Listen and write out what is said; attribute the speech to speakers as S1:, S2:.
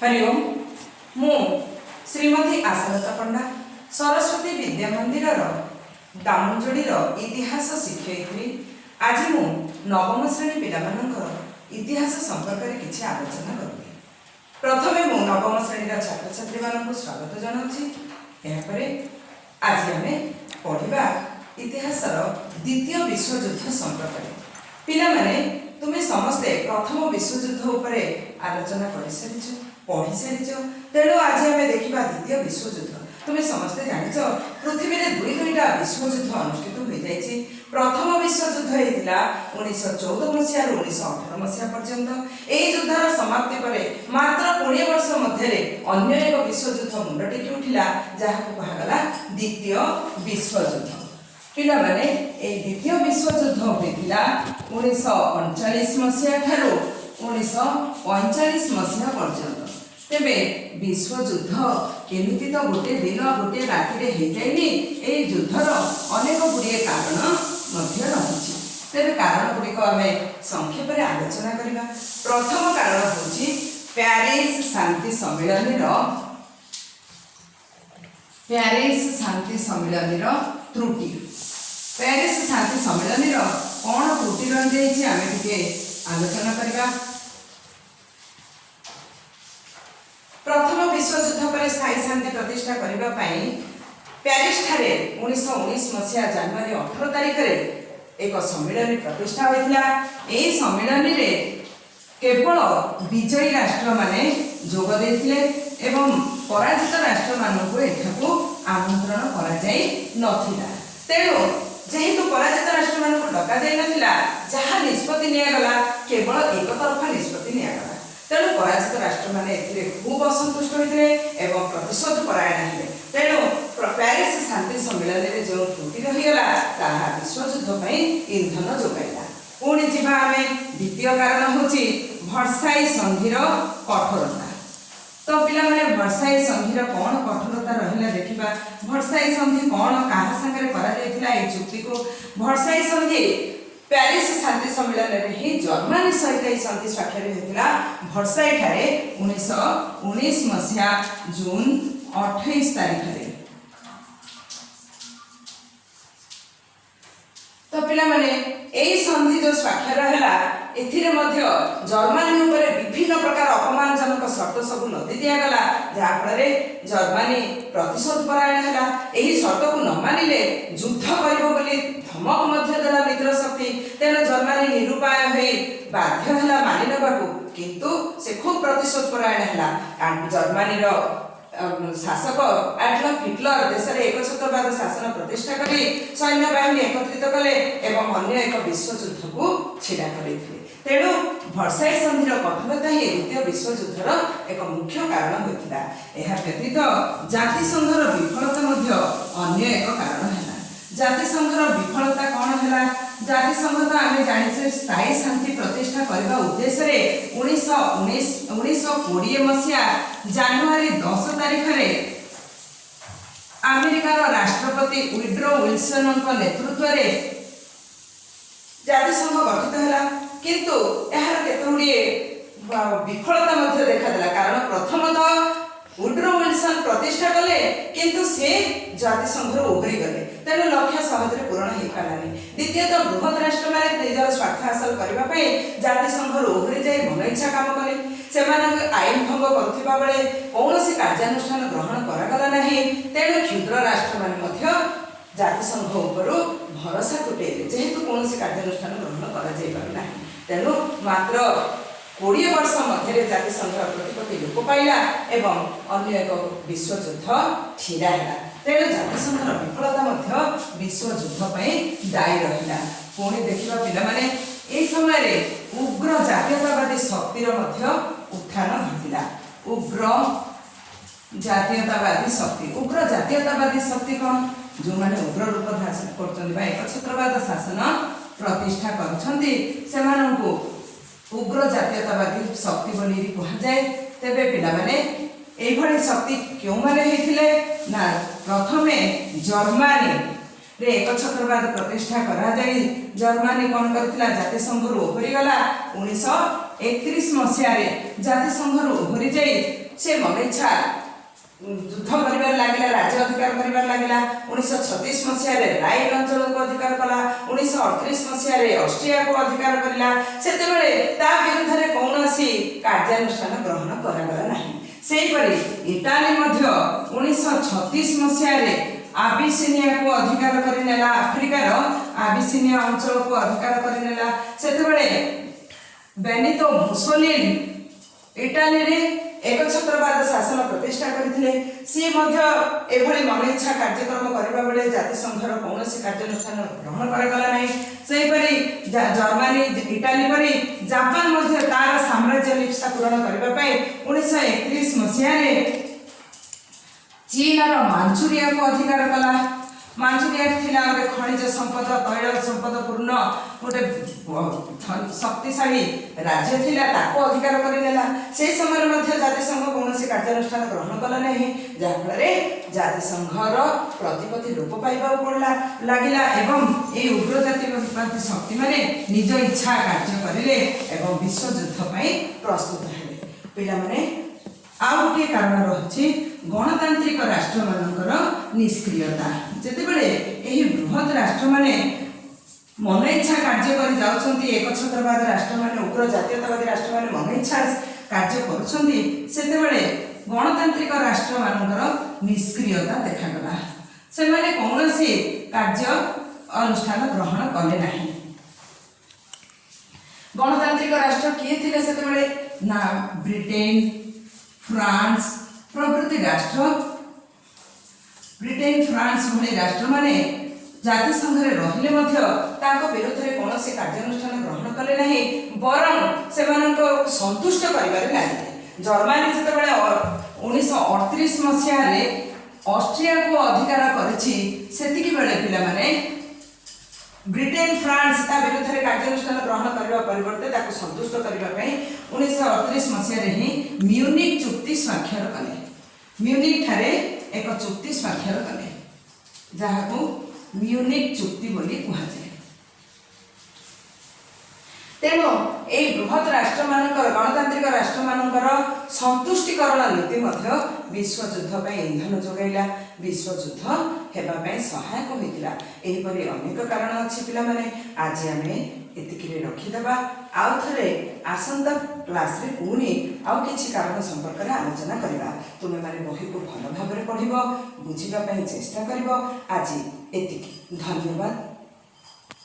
S1: हरिओम मु श्रीमती आशालता पंडा सरस्वती विद्या मंदिर दामनजोड़ीर इतिहास शिक्षयित्री। आज मु नवम श्रेणी पिलामानंकर इतिहास संपर्क में किसी आलोचना करी। प्रथमे मु नवम श्रेणी छात्र छात्री मानक स्वागत जनाऊँगी। आज आम पढ़ा इतिहास द्वितीय विश्वयुद्ध संपर्क में। पिला माने तुम्हें समस्ते प्रथम विश्वयुद्ध उपरे आलोचना कर सारी पढ़ी सारी तेणु आज आम देखा द्वितीय विश्वयुद्ध। तुम्हें समस्ते जानिच पृथ्वी में दुईटा विश्वयुद्ध अनुष्ठित हो जाए। प्रथम विश्वयुद्ध होता 1914 मसीह 1918 मसीहा पर्यंत। यही युद्धर समाप्ति पर मात्र 20 वर्ष मध्य अन्य एक विश्वयुद्ध मुंड टेकी उठिला जहाँ कहगला द्वितीय विश्वयुद्ध। पिला माने ए द्वितीय विश्वयुद्ध होता 1939 मसीहा ठारू 1945 मसीहा पर्यंत। तेबे विश्वयुद्ध केमिति तो गोटे दिन गोटे राति हो जाए। ये युद्धर अनेक गुड़िए कारण रही। तेरे कारण गुड़िक आम संक्षेप में आलोचना करवा। प्रथम कारण हूँ प्यारिस शांति सम्मेलन त्रुटि। प्यारिस शांति सम्मेलन कौन त्रुटि रही आम टे आलोचना करवा। प्रथम विश्वयुद्ध पर स्थायी शांति प्रतिष्ठा करने प्यारिस ठारे 1919 मसीहा जनवरी 18 तारिख एक सम्मेलन प्रतिष्ठा होता। यह सम्मेलन में केवल विजयी राष्ट्र माने जोग देते एवं पराजित राष्ट्र मानक एठाकू आमंत्रण करा जाई नथिला। तेणु जेहेतु पराजित राष्ट्र मानक डका जाई नथिला जहाँ निष्पत्ति नियागला केवल एक तरफा निष्पत्ति नियागला। तेणु पराजित राष्ट्र माने खूब असंतुष्ट होते एवं प्रतिशोध परायण हेले। तेणु प्यारिस शांति सम्मेलन में जो त्रुटि रहीगला ताहा विश्वयुद्ध पर इंधन जोगाइला। पुणी जीवा आम द्वितीय कारण हूँ वर्साई संधिर कठोरता। तो पिला माने वर्साई संधिर कौन कठोरता रहिला देखिबा। वर्साई संधि कौन कहा संगे करा जायतिला ए चुक्ति को। वर्साई संधि प्यारिस शांति सम्मेलन में ही जर्मनी सहित यह संधि स्वाक्षर होता वर्साई ठारे 1919 मसीहा जून 28 तारिख। तो पिला माने यही संधि जो स्वाक्षर है जर्मनी विभिन्न प्रकार अपमानजनक शर्त सब लदी दिगला जहाँफल जर्मनी प्रतिशोध परायण है। यही शर्त को न मानिले युद्ध कर धमक देला मित्र शक्ति। तेणु जर्मनी निरुपाय हो बाध्य है मानि नबाकू किंतु से खूब प्रतिशोध परायण है। जर्मनी शासक एडल्फ हिटलर देश में एकछत्रवाद शासन प्रतिष्ठा करी सैन्य बाहिनी एकत्रित कले एवं अन्य एक विश्वयुद्ध को छिड़ा करते। तेणु वर्साई संधिर कठोरता ही द्वितीय विश्वयुद्धर एक मुख्य कारण होता। यह व्यतीत जातिसंघर विफलता अन्य एक कारण है। जातिसंघर विफलता कौन है? जातिसंघ तो आम जाने स्थायी शांति प्रतिष्ठा करने उद्देश्य 1920 मसीहा जनवरी 10 तारिख अमेरिकार राष्ट्रपति वुड्रो विल्सन नेतृत्व में जातिसंघ गठित है। किंतु यार केतुड़िए विफलता देखादेला। कारण प्रथमतः वुड्रो विल्सन प्रतिष्ठा कले किंतु से जातिसंघ उभरी गले। तेणु लक्ष्य सहजरे पूरण हो पारानी। द्वितीयतः बृहत राष्ट्र मैंने निजर स्वार्थ हासिल करने जातिसंघ उभरी जाए मन इच्छा काम कले। से आईन भंग करुवा बेले कौन कार्यानुष्ठान ग्रहण करागला नहीं। तेणु क्षुद्र राष्ट्र मैंने जातिसंघ उपर भरोसा तुटेले जेहेतु कौन कार्यानुष्ठान ग्रहण करा। तेणु मात्र 20 वर्ष मध्य जातिसंघ प्रतिपत्ति लोप पाइला एवं अन्य एक विश्वयुद्ध छिड़ा है। तेणु जातिसंघर विफलता विश्वयुद्ध दायी रहा। पुणी देखा पिला माने ए समय उग्र जातीयतावादी शक्तिर उत्थान घटिला। उग्र जातीयतावादी शक्ति कौन? जो मैंने उग्र रूप धारण कर एकछत्रवाद शासन प्रतिष्ठा कर उग्र जातीयतावादी शक्ति बोली कहुए। तेबे पिला माने एभली शक्ति क्यों माने हेथिले ना प्रथमे जर्मनी रे एकछत्रवाद प्रतिष्ठा करा जाई। जर्मनी कौन करथिला जातिसंघ उभरी गला 19 1931 ମସିହାରେ ଜାତିସଂଘରୁ ଓହରି ଯାଇ ସେ ମନେଇଚ୍ଛା ଯୁଦ୍ଧ କରିବାରେ ଲାଗିଲା, ରାଜ୍ୟ ଅଧିକାର କରିବାରେ ଲାଗିଲା। 1936 ମସିହାରେ ରାଇନ୍ ଅଞ୍ଚଳକୁ ଅଧିକାର କଲା। 1938 ମସିହାରେ ଅଷ୍ଟ୍ରିଆକୁ ଅଧିକାର କରିଲା। ସେତେବେଳେ ତା ବିରୁଦ୍ଧରେ କୌଣସି କାର୍ଯ୍ୟାନୁଷ୍ଠାନ ଗ୍ରହଣ କରାଗଲା ନାହିଁ। ସେହିପରି ଇଟାଲୀ ମଧ୍ୟ 1936 ମସିହାରେ ଆବିସିନିଆକୁ ଅଧିକାର କରିନେଲା। ଆଫ୍ରିକାର ଆବିସିନିଆ ଅଞ୍ଚଳକୁ ଅଧିକାର କରିନେଲା। ସେତେବେଳେ ବେନିତୋ ମୁସୋଲିନି ଇଟାଲୀରେ एकछत्रवाद शासन प्रतिष्ठा करथिले। सी मध्य एभली मनेइच्छा कार्यक्रम करबा बेले जातिसंघर कौनसी कार्यानुष्ठान ग्रहण करागला नहीं। सेहीपरि जर्मनी इटाली परि जापान मध्य तार साम्राज्य लिप्सा पूरण करबा पई 1931 मसिहारे चीन रो मांचुरिया को अधिकार कला। मांचुरिया थिला गोटे खनिज संपद तैल संपद पूर्ण गोटे शक्तिशाली राज्य थिला, ताको अधिकार करिनेला। से समय मध्य जातिसंघ कौनसी कार्यानुष्ठान ग्रहण कला नहीं, जहाँफल जातिसंघर प्रतिपत्ति लोप पाइबा पड़ला लगिला एवं ये उग्र जातिवादी शक्ति माने निज इच्छा कार्य करिले एवं विश्व युद्ध पई प्रस्तुत हेले। पिला माने आउ गोटे कारण रही गणतांत्रिक राष्ट्र मानकर निष्क्रियता। जेतेबेले एही बृहत राष्ट्र माने मन इच्छा कार्य कर जाउछंती, एकछत्रवाद राष्ट्र माने उग्र जातीयतावादी राष्ट्र माने मन इच्छा कार्य करुछंती, सेतेबेले गणतांत्रिक राष्ट्र मानकर निष्क्रियता देखागला। से माने कौनसी कार्य अनुष्ठान ग्रहण कले नाही। गणतांत्रिक राष्ट्र किए थिले सेतेबेले ना ब्रिटेन, फ्रांस प्रभृति राष्ट्र। ब्रिटेन, फ्रांस भली राष्ट्र माने जातिसंघ रे रहिले मध्य ताको विरुद्ध रे कोनोसी कार्यानुष्ठान ग्रहण कले नाही, बरं सेमानको संतुष्ट करिबारे लागिले। जर्मनी जेतेबेले 1938 मसिया रे ऑस्ट्रिया को अधिकार करिछि, सेतिकी बेले पिला माने ब्रिटेन, फ्रांस ता विरुद्ध रे कार्यानुष्ठान ग्रहण करबा परिवर्ते ताको संतुष्ट करबा पई 1938 मसिया रे ही म्यूनिक चुक्ति स्वाक्षर कले। म्यूनिक ठारे एक चुक्ति स्वाक्षर कले, जहाको म्यूनिक चुक्ति बोली कहा जाए। तेणु ए बृहत राष्ट्र मानकर गणतांत्रिक राष्ट्र मानकर संतुष्टिकरण नीति मध्य विश्व युद्ध पई ईंधन जोगाइला, विश्व युद्ध हेबा पई सहायक होइतिला। एही परि अनेक कारण अछि पिला माने। आज आमे एतिकिरे रखि देबा। आउ थरे आसंता क्लास रे पुनी आउ किछि कारण संपर्क रे आलोचना करिबा। तुमे माने बही को भल भाबरे पढिबो, बुझिबा पई चेष्टा करिबो। आज एतिकी। धन्यवाद।